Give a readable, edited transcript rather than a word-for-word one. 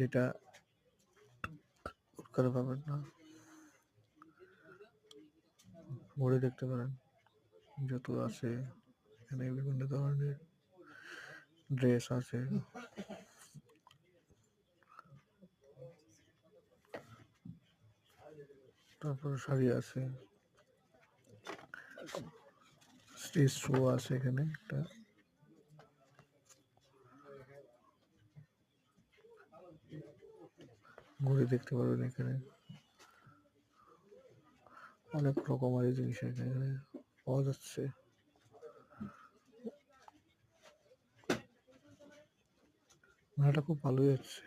যেটা করে পাবেন না। ঘুরে দেখতে পারেন, যত আছে এখানে বিভিন্ন ধরনের ড্রেস আছে, তারপর শাড়ি আছে, স্টেজ শো আছে এখানে একটা, ঘুরে দেখতে পারবেন। এখানে অনেক রকমারি জিনিস এখানে পাওয়া যাচ্ছে। মেলাটা খুব ভালোই হচ্ছে।